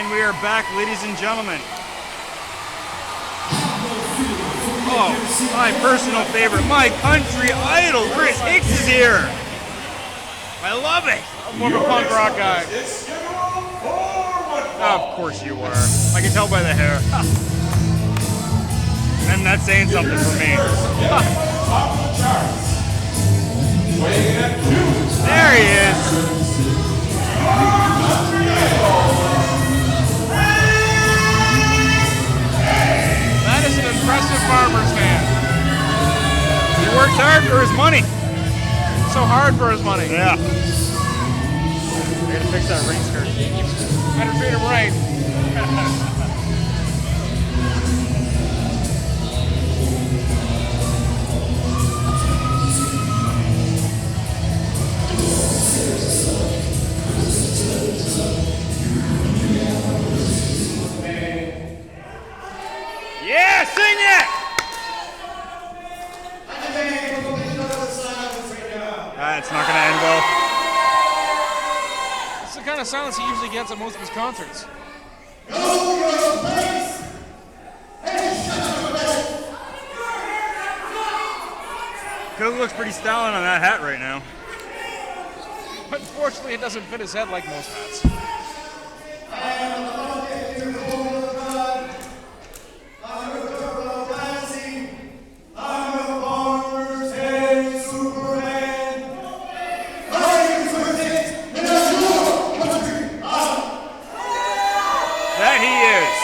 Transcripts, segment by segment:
And we are back, ladies and gentlemen. Oh, my personal favorite, my country idol, Kris Hicks is here. I love it. I'm more of a punk rock guy. Of course you were. I can tell by the hair. And that's saying something for me. There he is. That is an impressive farmer's man. He works hard for his money. So hard for his money. Yeah. I gotta fix that ring skirt. Better treat him right. Yeah, sing it! It's not gonna end well. It's the kind of silence he usually gets at most of his concerts. Cook looks pretty styling on that hat right now. Unfortunately, it doesn't fit his head like most hats. That he is.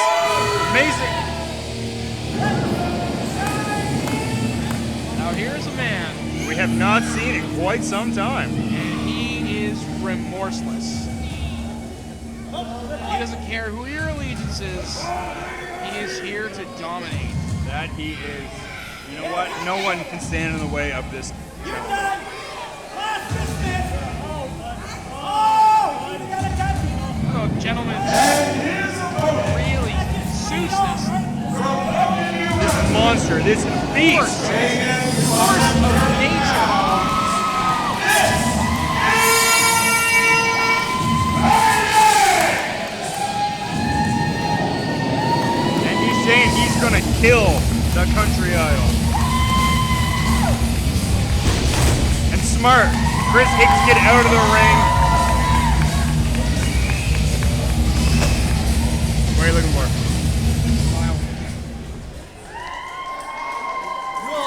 Amazing. Now here's a man, We have not seen in quite some time. and he is remorseless. He doesn't care who your allegiance is. He is here to dominate. That he is. You know what? No one can stand in the way of this. Oh, gentlemen, really suits this This monster, this beast. force of nature. And he's saying he's gonna kill the country idol. And smart. Kris Hicks get out of the ring. What are you looking for?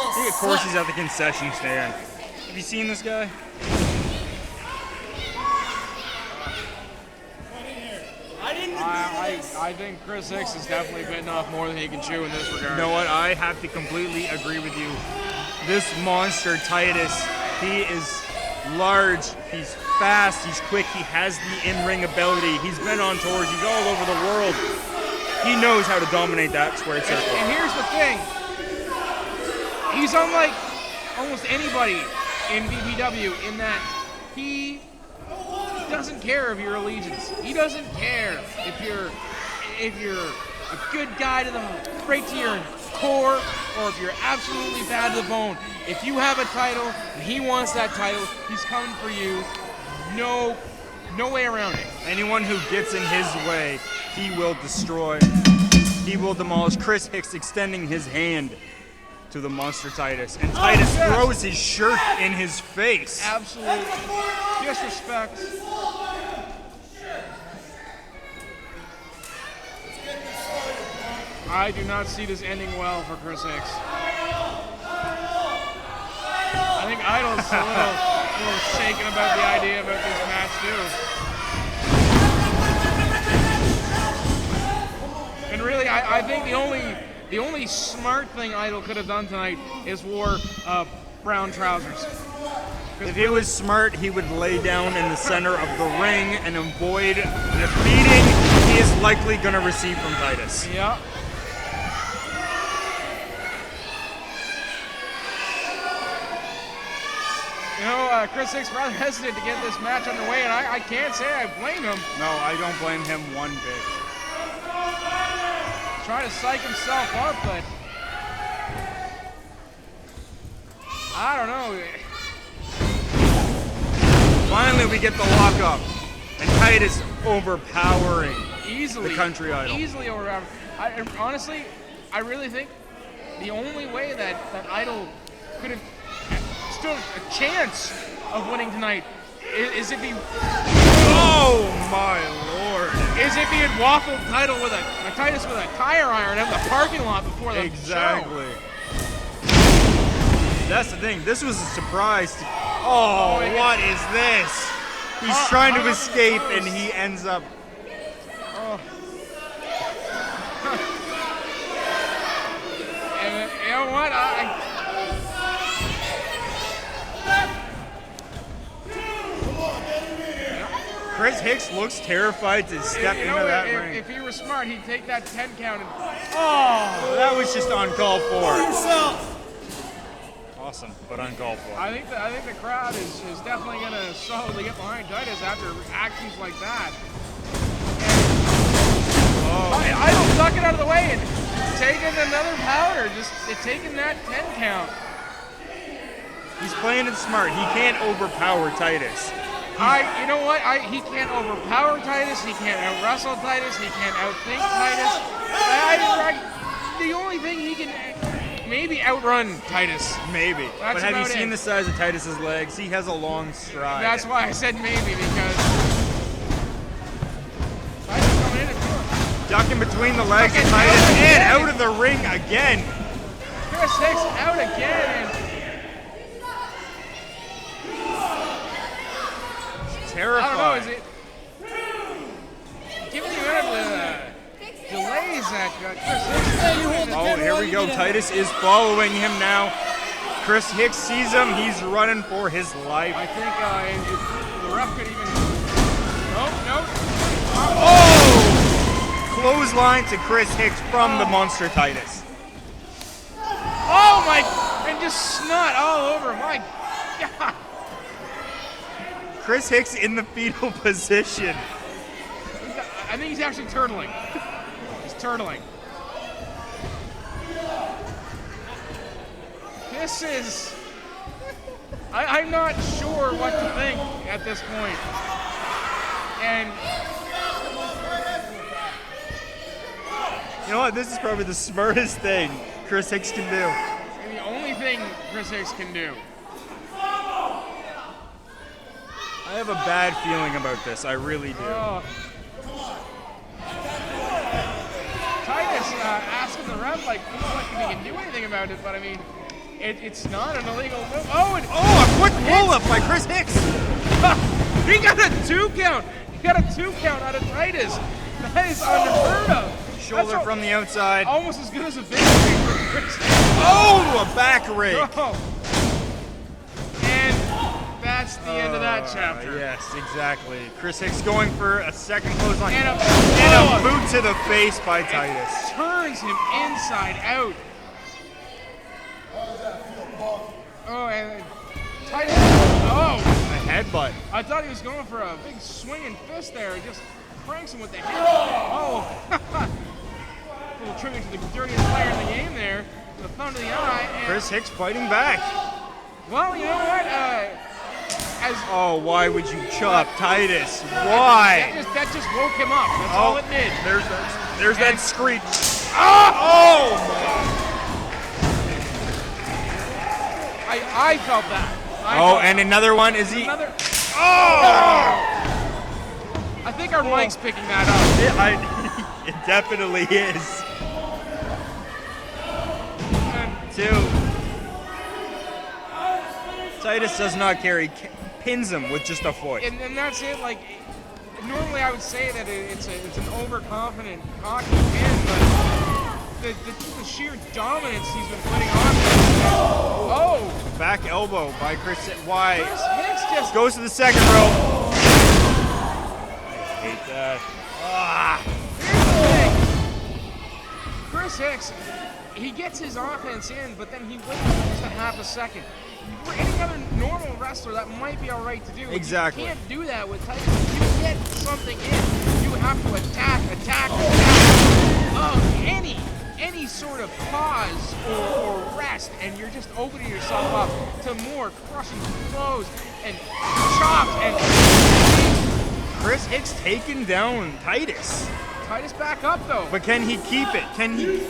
I think of course he's at the concession stand. Have you seen this guy? I think Kris Hicks is definitely bitten off more than he can chew in this regard. You know what? I have to completely agree with you. This monster, Titus, he is large, he's fast, he's quick, he has the in-ring ability. He's been on tours, he's all over the world. He knows how to dominate that square circle. And here's the thing. He's unlike almost anybody in BBW in that he doesn't care of your allegiance. He doesn't care if you're a good guy to the right to your core or if you're absolutely bad to the bone. If you have a title and he wants that title, he's coming for you. No way around it. Anyone who gets in his way, he will destroy. He will demolish. Kris Hicks extending his hand to the monster Titus. And Titus throws his shirt in his face. Absolute disrespect. I do not see this ending well for Kris Hicks. I think Idol's a little shaken about the idea about this match too. And really, I think the only smart thing Idol could have done tonight is wore brown trousers. If he was smart, he would lay down in the center of the ring and avoid the beating he is likely going to receive from Titus. Yeah. You know, Kris Hicks rather hesitant to get this match underway, and I can't say I blame him. No, I don't blame him one bit. Trying to psych himself up, but I don't know. Finally, we get the lockup, and Titus overpowering Easily. the country idol. Easily overpowered. Honestly, I really think the only way that Idol could have stood a chance of winning tonight is if he... Oh my lord! Is if he had waffled Titus with a tire iron out in the parking lot before the Exactly. show. That's the thing. This was a surprise. Oh, what is this? He's trying to escape and he ends up... Oh. And you know what? Chris Hicks looks terrified to step into that ring. If he were smart, he'd take that 10 count and... Oh, that was just uncalled for. Awesome, but uncalled for. I think the crowd is definitely going to solidly get behind Titus after actions like that. I don't duck it out of the way and taking another powder, just taking that 10 count. He's playing it smart. He can't overpower Titus. You know what? He can't overpower Titus. He can't out-wrestle Titus. He can't outthink Titus. The only thing he can maybe outrun Titus. Maybe. That's but have you about seen it. the size of Titus's legs? He has a long stride. That's why I said maybe, because Titus coming in and ducking between the legs of Titus and out of the ring again. Chris Hicks out again. Terrifying. I don't know, is it... Given the amount of delays that Chris Hicks... Oh, here we go. Titus is following him now. Chris Hicks sees him. He's running for his life. I think if the ref could even... Nope. Oh! Clothesline to Chris Hicks from the Monster Titus. Oh my... And just snot all over. My God. Chris Hicks in the fetal position. I think he's actually turtling. He's turtling. This is... I'm not sure what to think at this point. And... You know what? This is probably the smartest thing Chris Hicks can do. And the only thing Chris Hicks can do. I have a bad feeling about this. I really do. Titus asking the ref, like, if he can do anything about it, but I mean, it's not an illegal move. A quick roll-up by Chris Hicks. He got a 2 count. He got a 2 count out of Titus. That is unheard of. Shoulder from the outside. Almost as good as a victory for Chris Hicks. Oh, a back rake. And that's the end of that chapter. Yes, exactly. Chris Hicks going for a second clothesline. And a boot to the face by Titus. Turns him inside out. Oh, and Titus. Oh. A headbutt. I thought he was going for a big swinging fist there. Just cranks him with the head. Oh. Little trigger to the dirtiest player in the game there. The thumb to the eye. And Chris Hicks fighting back. well, you know what? Oh, why would you chop Titus? Why? That just woke him up. That's all it did. There's that screech. Oh I felt that. And another one. Is he? Another. Oh! I think our mic's picking that up. It definitely is. 2. Titus does not care. He pins him with just a foot. And that's it. Like, normally I would say that it's an overconfident, cocky pin, but the sheer dominance he's been putting on. Oh! Back elbow by Chris. Why? Chris Hicks just goes to the second row. I hate that. Here's the thing. Chris Hicks, he gets his offense in, but then he waits just a half a second. For any other normal wrestler, that might be all right to do. Exactly. You can't do that with Titus. If you get something in, you have to attack. Any sort of pause or rest, and you're just opening yourself up to more crushing blows and chops and... Chris Hicks taking down Titus. Titus back up though. But can he keep it? Can he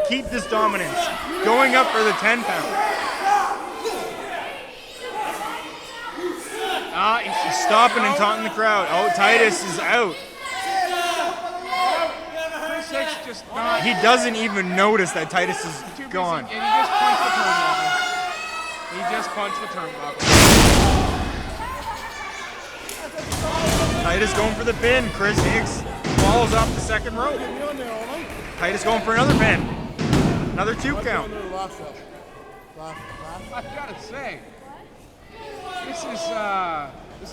keep this dominance? Going up for the 10 pound. He's stopping and taunting the crowd. Oh, Titus is out. Kris Hicks just not. He doesn't even notice that Titus is Too busy, gone. and he just punched the turnbuckle. He just punched the turnbuckle. Titus going for the pin. Kris Hicks falls off the second rope. Titus going for another pin. Another 2 count. I've got to say, this has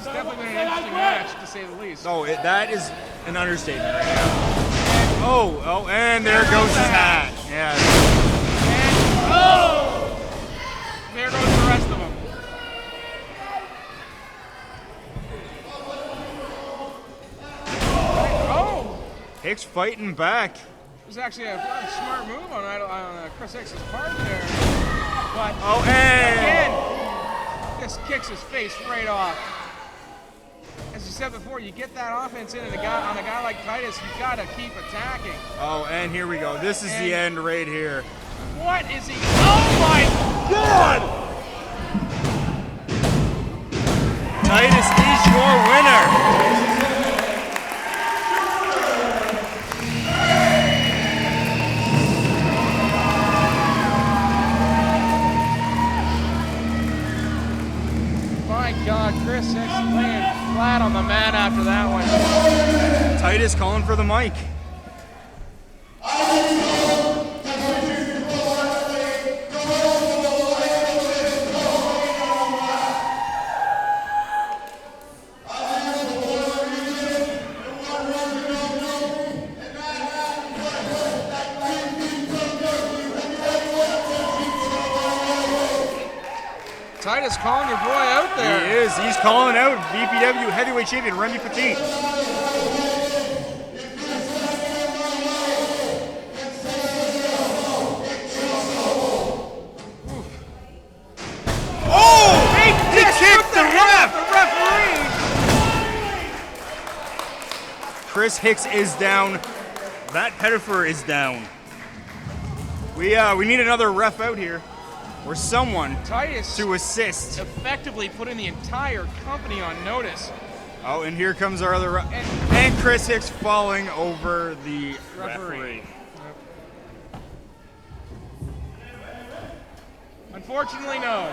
definitely been an interesting match, to say the least. Oh, that is an understatement right now. Oh, and there goes his hat. Yeah. And, there goes the rest of them. Hicks fighting back. It was actually a smart move on Kris Hicks' part there. But again, this kicks his face right off. As you said before, you get that offense in on a guy like Titus, you gotta keep attacking. Oh, and here we go. This is the end right here. What is he? Oh my God! Titus is your winner. My God, Kris Hicks laying flat on the mat after that one. Titus calling for the mic. Titus calling your boy out there. He is. He's calling out BPW heavyweight champion Remy Petit. Oh! He kicked the ref! The referee! Kris Hicks is down. That Pettifer is down. We need another ref out here. Or someone Titus to assist. effectively putting the entire company on notice. Oh, and here comes our other and Kris Hicks falling over the referee. Yep. Unfortunately, no.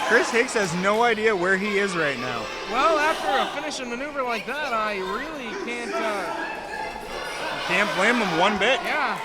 Kris Hicks has no idea where he is right now. Well, after a finishing maneuver like that, I really can't. Can't blame him one bit. Yeah.